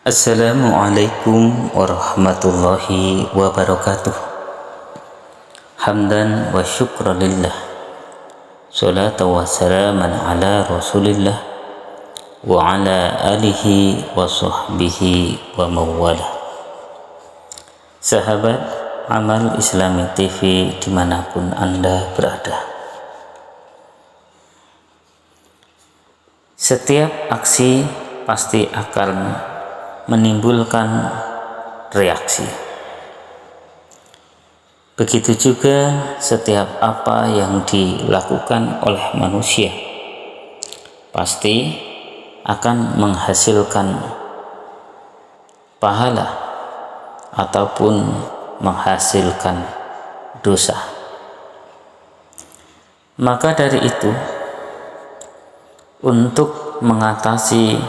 Assalamualaikum warahmatullahi wabarakatuh. Hamdan wa syukran lillah, salatu wa salaman ala rasulillah wa ala alihi wa sahbihi wa mawala. Sahabat Amal Islami TV dimanapun Anda berada, setiap aksi pasti akan menimbulkan reaksi. Begitu juga setiap apa yang dilakukan oleh manusia pasti akan menghasilkan pahala ataupun menghasilkan dosa. Maka dari itu, untuk mengatasi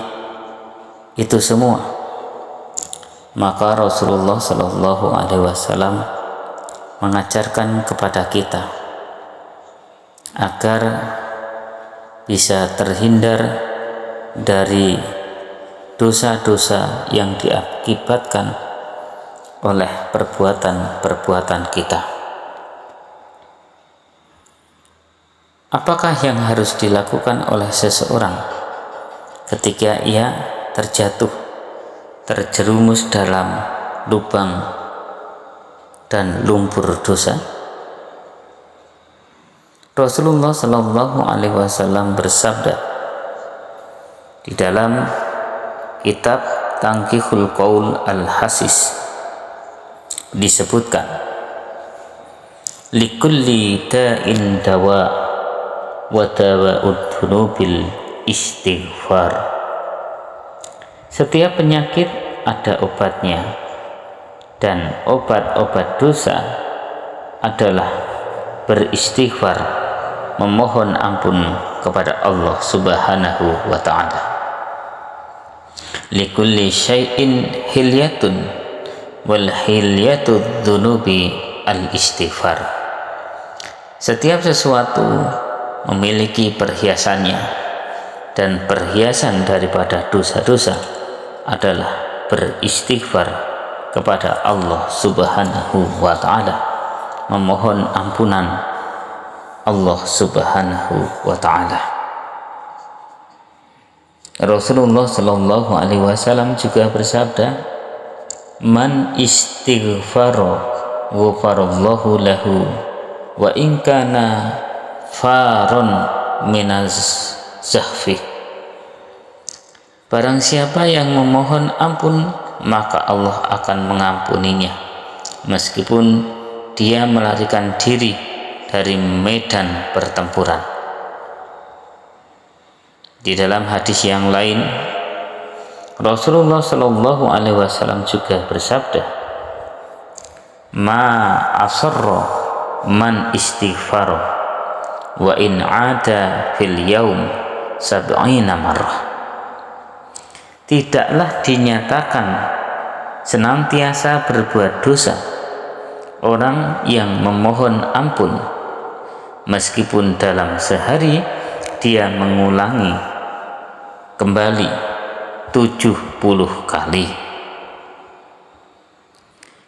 itu semua, maka Rasulullah Shallallahu Alaihi Wasallam mengajarkan kepada kita agar bisa terhindar dari dosa-dosa yang diakibatkan oleh perbuatan-perbuatan kita. Apakah yang harus dilakukan oleh seseorang ketika ia terjerumus dalam lubang dan lumpur dosa? Rasulullah Shallallahu Alaihi Wasallam bersabda di dalam kitab Tanqihul Qaul Al-Hasis, disebutkan, likulli da'in dawa wa dawa'ud dhunubil istighfar. Setiap penyakit ada obatnya, dan obat-obat dosa adalah beristighfar, memohon ampun kepada Allah Subhanahu wa ta'ala. Likulli syai'in hilyatun wal hilyatud dzunubi al-istighfar. Setiap sesuatu memiliki perhiasannya, dan perhiasan daripada dosa-dosa adalah beristighfar kepada Allah Subhanahu wa ta'ala, memohon ampunan Allah Subhanahu wa ta'ala. Rasulullah Shallallahu Alaihi Wasallam juga bersabda, man istighfaro ghafarallahu lahu wa in kana faron minaz zahfi. Barang siapa yang memohon ampun, maka Allah akan mengampuninya meskipun dia melarikan diri dari medan pertempuran. Di dalam hadis yang lain, Rasulullah Shallallahu Alaihi Wasallam juga bersabda, ma asarro man istighfaro wa in ada fil yaum sab'ina marrah. Tidaklah dinyatakan senantiasa berbuat dosa orang yang memohon ampun meskipun dalam sehari dia mengulangi kembali 70 kali.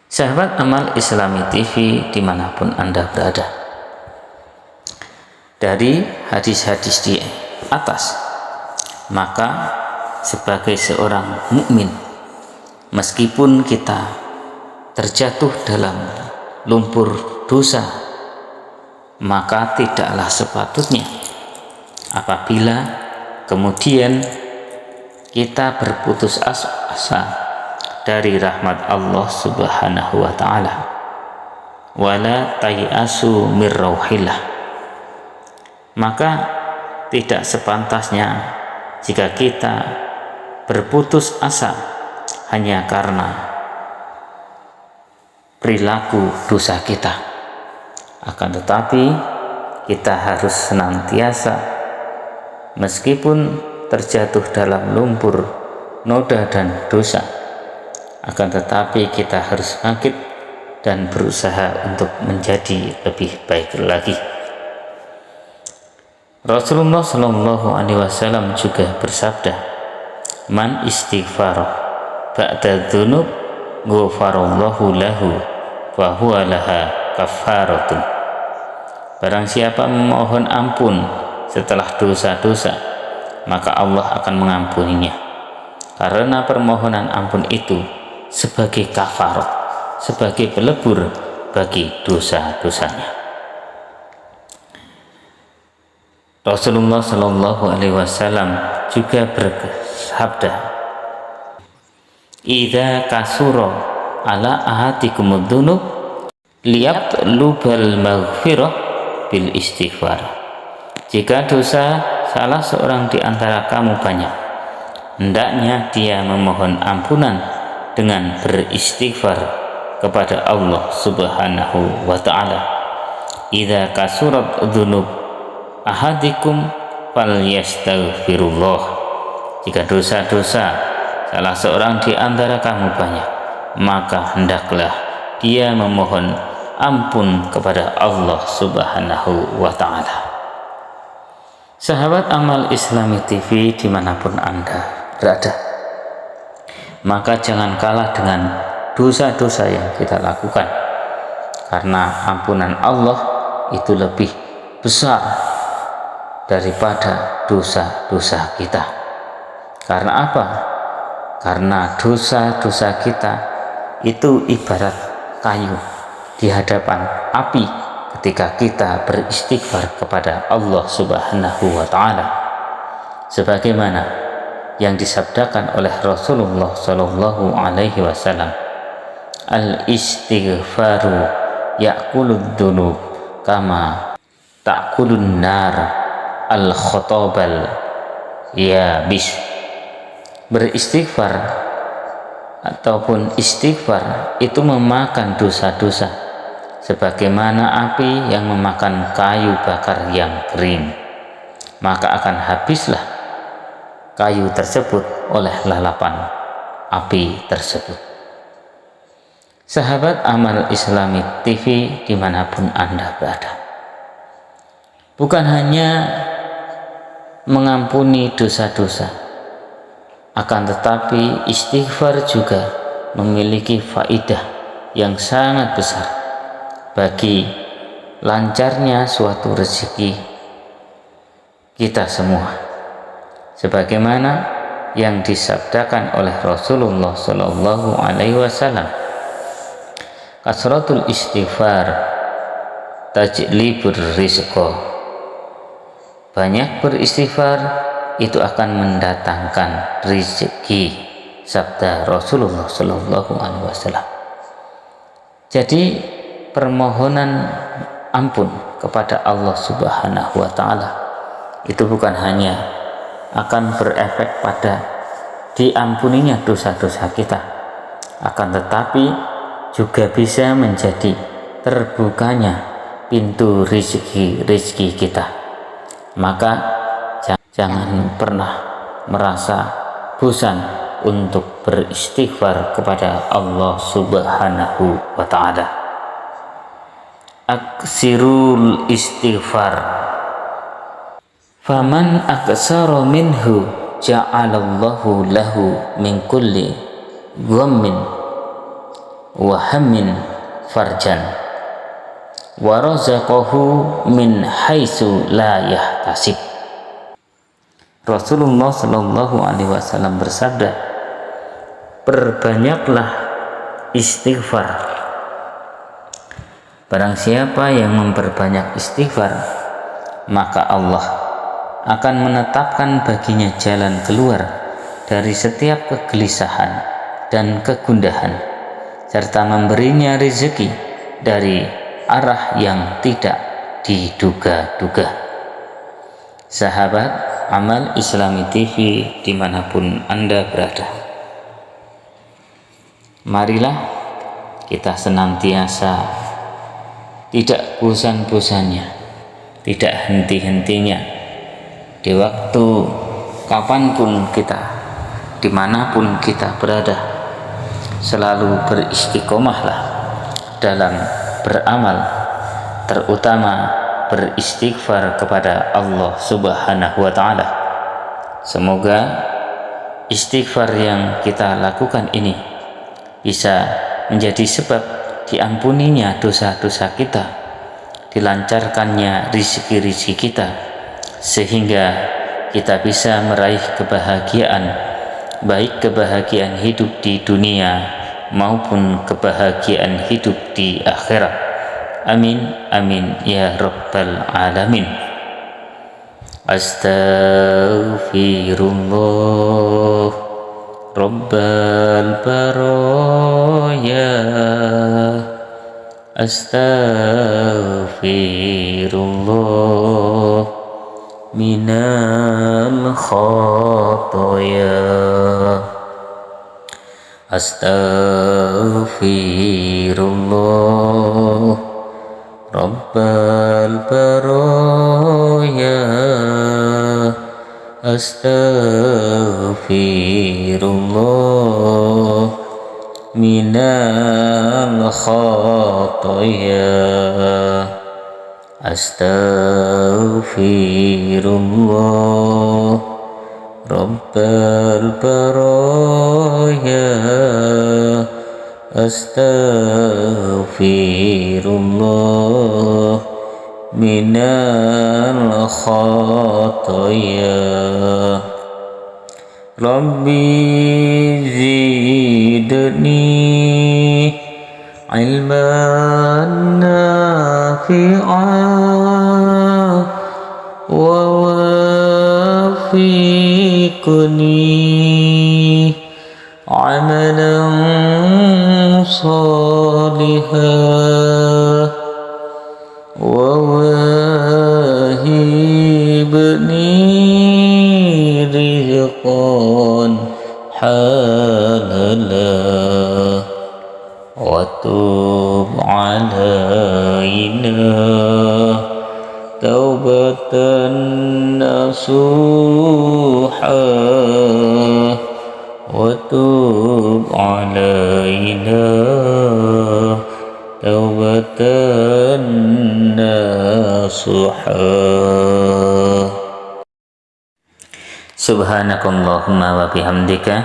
Sahabat Amal Islami TV dimanapun Anda berada, dari hadis-hadis di atas, maka sebagai seorang mukmin, meskipun kita terjatuh dalam lumpur dosa, maka tidaklah sepatutnya apabila kemudian kita berputus asa dari rahmat Allah Subhanahu wa ta'ala. Wala tayasu mir rauhillah. Maka tidak sepantasnya jika kita berputus asa hanya karena perilaku dosa kita. Akan tetapi kita harus senantiasa, meskipun terjatuh dalam lumpur noda dan dosa, akan tetapi kita harus bangkit dan berusaha untuk menjadi lebih baik lagi. Rasulullah Shallallahu Alaihi Wasallam juga bersabda, man istighfar ba'da dzunub ghafarallahu lahu wa huwa laha kafaratun. Barang siapa memohon ampun setelah dosa-dosa, maka Allah akan mengampuninya, karena permohonan ampun itu sebagai kafarat, sebagai pelebur bagi dosa-dosanya. Rasulullah Shallallahu Alaihi Wasallam juga bersabda, "Idza kasura ala ahadikum dzunub liyatlubal maghfirah bil istighfar." Jika dosa salah seorang di antara kamu banyak, hendaknya dia memohon ampunan dengan beristighfar kepada Allah Subhanahu wa taala. Idza kasurat dzunub ahadikum falyastaghfirullah. Jika dosa-dosa salah seorang di antara kamu banyak, maka hendaklah dia memohon ampun kepada Allah Subhanahu wa ta'ala. Sahabat Amal Islami TV dimanapun Anda berada, maka jangan kalah dengan dosa-dosa yang kita lakukan, karena ampunan Allah itu lebih besar daripada dosa-dosa kita. Karena apa? Karena dosa-dosa kita itu ibarat kayu di hadapan api ketika kita beristighfar kepada Allah Subhanahu wa ta'ala, sebagaimana yang disabdakan oleh Rasulullah Shallallahu Alaihi Wasallam, al-istighfaru ya'kulud dunub kama ta'kulun nar al-khotobal ya bis. Beristighfar ataupun istighfar itu memakan dosa-dosa sebagaimana api yang memakan kayu bakar yang kering, maka akan habislah kayu tersebut oleh lalapan api tersebut. Sahabat Amal Islami TV dimanapun Anda berada, bukan hanya mengampuni dosa-dosa, akan tetapi istighfar juga memiliki faidah yang sangat besar bagi lancarnya suatu rezeki kita semua, sebagaimana yang disabdakan oleh Rasulullah Shallallahu Alaihi Wasallam, kasratul istighfar tajlibur rizqa. Banyak beristighfar itu akan mendatangkan rezeki, sabda Rasulullah Shallallahu Alaihi Wasallam. Jadi permohonan ampun kepada Allah Subhanahu wa ta'ala itu bukan hanya akan berefek pada diampuninya dosa-dosa kita, akan tetapi juga bisa menjadi terbukanya pintu rezeki kita. Maka jangan pernah merasa bosan untuk beristighfar kepada Allah Subhanahu wa ta'ala. Aksirul istighfar, faman aksara minhu ja'alallahu lahu min kulli ghammin wa hammin farjan wa razaqahu min haitsu la yahtasib. Rasulullah Shallallahu Alaihi Wasallam bersabda, perbanyaklah istighfar. Barang siapa yang memperbanyak istighfar, maka Allah akan menetapkan baginya jalan keluar dari setiap kegelisahan dan kegundahan, serta memberinya rezeki dari arah yang tidak diduga-duga. Sahabat Amal Islami TV dimanapun Anda berada, marilah kita senantiasa tidak bosan-bosannya, tidak henti-hentinya, di waktu kapanpun kita, dimanapun kita berada, selalu beristiqomahlah dalam beramal, terutama beristighfar kepada Allah Subhanahu wa ta'ala. Semoga istighfar yang kita lakukan ini bisa menjadi sebab diampuninya dosa-dosa kita, dilancarkannya rizki-rizki kita, sehingga kita bisa meraih kebahagiaan, baik kebahagiaan hidup di dunia maupun kebahagiaan hidup di akhirat. Amin amin ya rabbal alamin. Astaghfirullah rabbal baraya, astaghfirullah minal khotoya, astaghfirullah rabbal baraya, astaghfirullah minal khotoya, astaghfirullah rabbal baraya, astaghfirullah minal khotoya. Rabbi zidni ilman nafi'an wa wafiqni amalan salihan wa wahibni rizqan halala wa tub alaina taubatan nasuha wa tub alaina taubatan nasuha. Subhanakallahumma wa bihamdika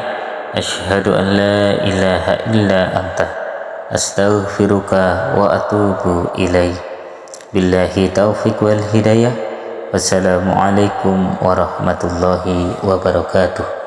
asyhadu an la ilaha illa anta astaghfiruka wa atubu ilaik. Billahi taufiq wal hidayah. Wassalamualaikum warahmatullahi wabarakatuh.